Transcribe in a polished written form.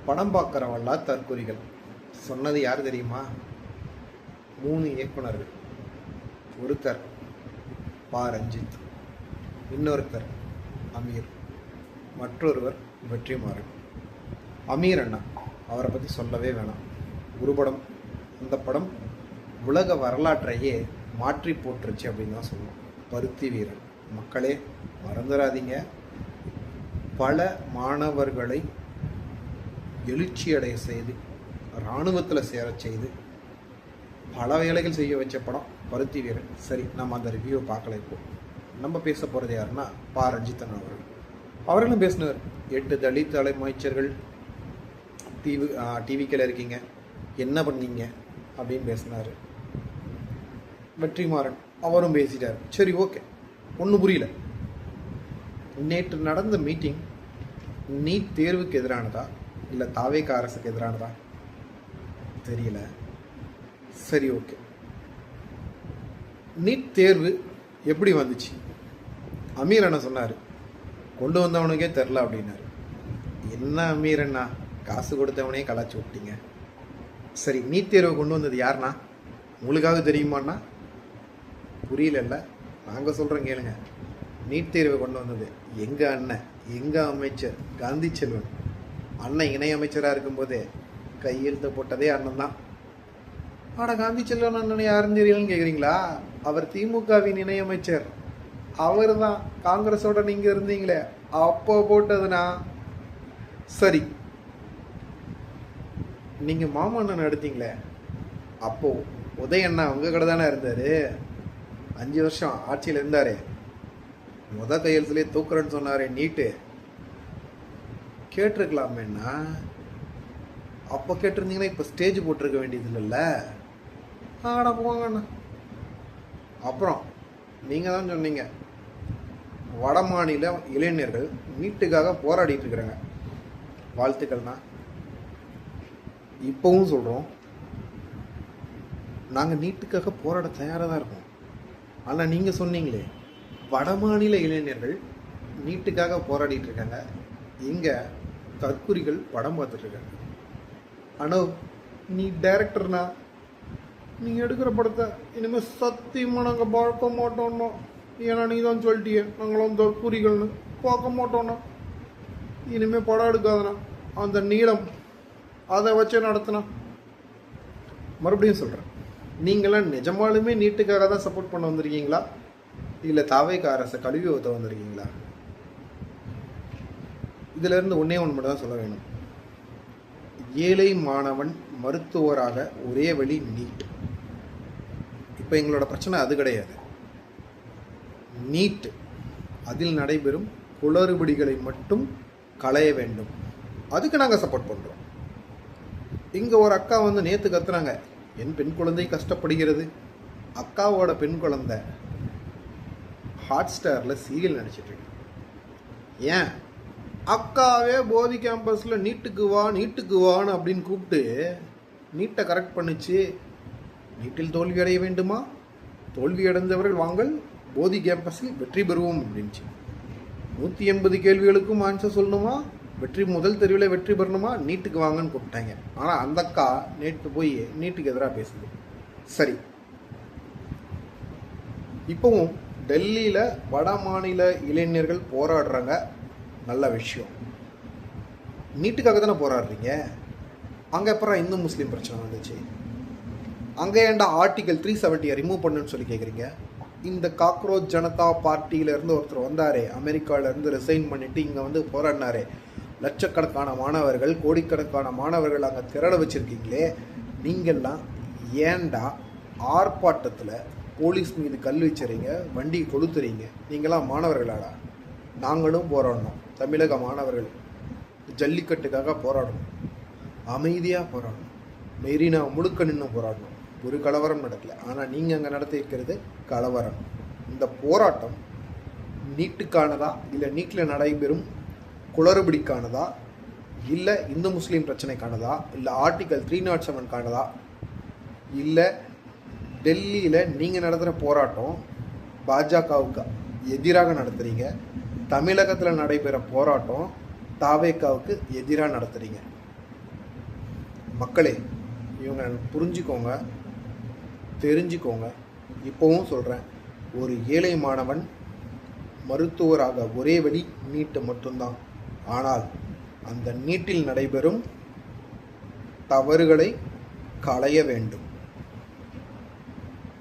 படம் பார்க்குறவெல்லாம் தற்குறிகள் சொன்னது யார் தெரியுமா? 3 இயக்குனர்கள். ஒருத்தர் பா ரஞ்சித், இன்னொருத்தர் அமீர், மற்றொருவர் வெற்றிமாறன். அமீர் அண்ணா அவரை பற்றி சொல்லவே வேணாம். ஒரு படம், அந்த படம் உலக வரலாற்றையே மாற்றி போட்டுருச்சு அப்படின்னு தான் சொல்லணும். பருத்தி வீரன். மக்களே மறந்துடாதீங்க, பல மாணவர்களை எழுச்சியடைய செய்து இராணுவத்தில் சேர செய்து பல வேலைகள் செய்ய வச்ச படம் பருத்தி வீரன். சரி, நம்ம அந்த ரிவ்யூவை பார்க்கல. இப்போ நம்ம பேச போகிறது யாருன்னா பா ரஞ்சித்தன் அவர்கள். அவர்களும் பேசினார். 8 தலித் அமைச்சர்கள் டிவிக்கில் இருக்கீங்க, என்ன பண்ணீங்க அப்படின்னு பேசினார். வெற்றிமாறன் அவரும் பேசிட்டார். சரி, ஓகே, ஒன்றும் புரியல. நேற்று நடந்த மீட்டிங் நீட் தேர்வுக்கு எதிரானதா இல்லை தாவேக அரசுக்கு எதிரானதா தெரியல. சரி, ஓகே, நீட் தேர்வு எப்படி வந்துச்சு? அமீர் அண்ணா சொன்னார், கொண்டு வந்தவனுக்கே தெரில அப்படின்னாரு. என்ன அமீர் அண்ணா, காசு கொடுத்தவனே கலாச்சி விட்டீங்க. சரி, நீட் தேர்வை கொண்டு வந்தது யாருண்ணா? உங்களுக்காக தெரியுமாண்ணா? புரியல. நாங்கள் சொல்கிறோம் கேளுங்க. நீட் தேர்வை கொண்டு வந்தது எங்கள் அண்ணன், எங்கள் அமைச்சர் காந்தி செல்வன். அண்ணன் இணை அமைச்சராக இருக்கும்போதே கையெழுத்து போட்டதே அண்ணன் தான். ஆனால் காந்தி செல்வன் அண்ணன் யாருன்னு தெரியலன்னு கேட்குறீங்களா? அவர் திமுகவின் இணையமைச்சர். அவர் தான் காங்கிரஸோட நீங்கள் இருந்தீங்களே அப்போ போட்டதுனா. சரி, நீங்கள் மாமன்னன் எடுத்தீங்களே அப்போ உதய அண்ணா உங்கள் கடை தானே இருந்தார். 5 வருஷம் ஆட்சியில் இருந்தார். கையெழுத்துலேயே தூக்குறேன்னு சொன்னார். நீட்டு கேட்டிருக்கலாமேண்ணா. அப்போ கேட்டிருந்தீங்கன்னா இப்போ ஸ்டேஜ் போட்டிருக்க வேண்டியது இல்லைல்ல. ஆனால் போங்கண்ணா. அப்புறம் நீங்கள் தான் சொன்னீங்க, வட மாநில இளைஞர்கள் நீட்டுக்காக போராடிட்டு இருக்கிறாங்க. வாழ்த்துக்கள்ண்ணா. இப்போவும் சொல்கிறோம், நாங்கள் நீட்டுக்காக போராட தயாராக தான் இருக்கோம். ஆனால் நீங்கள் சொன்னீங்களே வட மாநில இளைஞர்கள் நீட்டுக்காக போராடிட்டு இருக்காங்க, இங்கே தற்குறிகள் படம் பார்த்துட்ருக்காங்க. ஆனால் நீ டைரக்டர்னா, நீங்கள் எடுக்கிற படத்தை இனிமேல் சத்தியமாக நாங்கள் பார்க்க மாட்டோம்னோ. ஏன்னா நீ தான் சொல்லிட்டியே நாங்களும் தற்குறிகள்னு பார்க்க மாட்டோம்னா. இனிமேல் படம் எடுக்காதண்ணா. அந்த நீளம் அதை வச்சு நடத்தினா. மறுபடியும் சொல்கிறேன், நீங்களாம் நிஜமாலுமே நீட்டுக்காக தான் சப்போர்ட் பண்ண வந்திருக்கீங்களா இல்லை தாவேக அரசை கழுவி ஊற்ற வந்திருக்கீங்களா? இதிலிருந்து ஒன்றே ஒன்று மட்டும் தான் சொல்ல வேணும். ஏழை மாணவன் மருத்துவராக ஒரே வழி நீட். இப்போ எங்களோட பிரச்சனை அது கிடையாது. நீட் அதில் நடைபெறும் குளறுபடிகளை மட்டும் களைய வேண்டும். அதுக்கு நாங்கள் சப்போர்ட் பண்ணுறோம். இங்கே ஒரு அக்கா வந்து நேற்று கத்துறாங்க, என் பெண் குழந்தை கஷ்டப்படுகிறது. அக்காவோட பெண் குழந்தை ஹாட்ஸ்டாரில் சீரியல் நடிச்சிட்ருக்கு. ஏன்? அக்காவே போதி கேம்பஸில் நீட்டுக்கு வான்னு அப்படின்னு கூப்பிட்டு நீட்டை கரெக்ட் பண்ணிச்சு. நீட்டில் தோல்வி அடைய வேண்டுமா? தோல்வி அடைந்தவர்கள் வாங்கள் போதி கேம்பஸில் வெற்றி பெறுவோம் அப்படின்ச்சு. 180 கேள்விகளுக்கும் ஆன்சர் சொல்லணுமா? முதல் தெருவில் வெற்றி பெறணுமா? நீட்டுக்கு வாங்கன்னு கூப்பிட்டாங்க. ஆனால் அந்த அக்கா நேற்று போய் நீட்டுக்கு எதிராக பேசுது. சரி, இப்போவும் டெல்லியில் வட மாநில இளைஞர்கள் போராடுறாங்க, நல்ல விஷயம். நீட்டுக்காக தானே போராடுறீங்க. அங்கே அப்புறம் இந்து முஸ்லீம் பிரச்சனை வந்துச்சு. அங்கே ஏன்டா ஆர்டிகல் 370 ரிமூவ் பண்ணுன்னு சொல்லி கேட்குறீங்க? இந்த காக்ரோச் ஜனதா பார்ட்டியிலேருந்து ஒருத்தர் வந்தாரே, அமெரிக்காவிலேருந்து ரிசைன் பண்ணிவிட்டு இங்கே வந்து போராடினாரே. லட்சக்கணக்கான மாணவர்கள், கோடிக்கணக்கான மாணவர்கள் அங்கே திரள வச்சுருக்கீங்களே. நீங்கள்லாம் ஏன்டா ஆர்ப்பாட்டத்தில் போலீஸ் மீது கல் வச்சுறீங்க, வண்டி கொளுத்துறீங்க? நீங்களாம் மாணவர்களாடா? நாங்களும் போராடணும். தமிழக மாணவர்கள் ஜல்லிக்கட்டுக்காக போராடணும், அமைதியாக போராடணும், மெரினா முழுக்க நின்று போராடணும். ஒரு கலவரம் நடக்கல. ஆனால் நீங்கள் அங்கே நடத்தி இருக்கிறது கலவரம். இந்த போராட்டம் நீட்டுக்கானதா இல்லை நீட்டில் நடைபெறும் குளறுபடிக்கானதா இல்லை இந்து முஸ்லீம் பிரச்சனைக்கானதா இல்லை ஆர்டிகல் 307 இல்லை டெல்லியில் நீங்கள் நடத்துகிற போராட்டம் பாஜகவுக்கு எதிராக நடத்துகிறீங்க, தமிழகத்தில் நடைபெற போராட்டம் தாவேகாவுக்கு எதிராக நடத்துகிறீங்க. மக்களே, இவங்க புரிஞ்சுக்கோங்க, தெரிஞ்சுக்கோங்க. இப்போவும் சொல்கிறேன், ஒரு ஏழை மாணவன் மருத்துவராக ஒரே வழி நீட்டு மட்டும்தான். ஆனால் அந்த நீட்டில் நடைபெறும் தவறுகளை களைய வேண்டும்.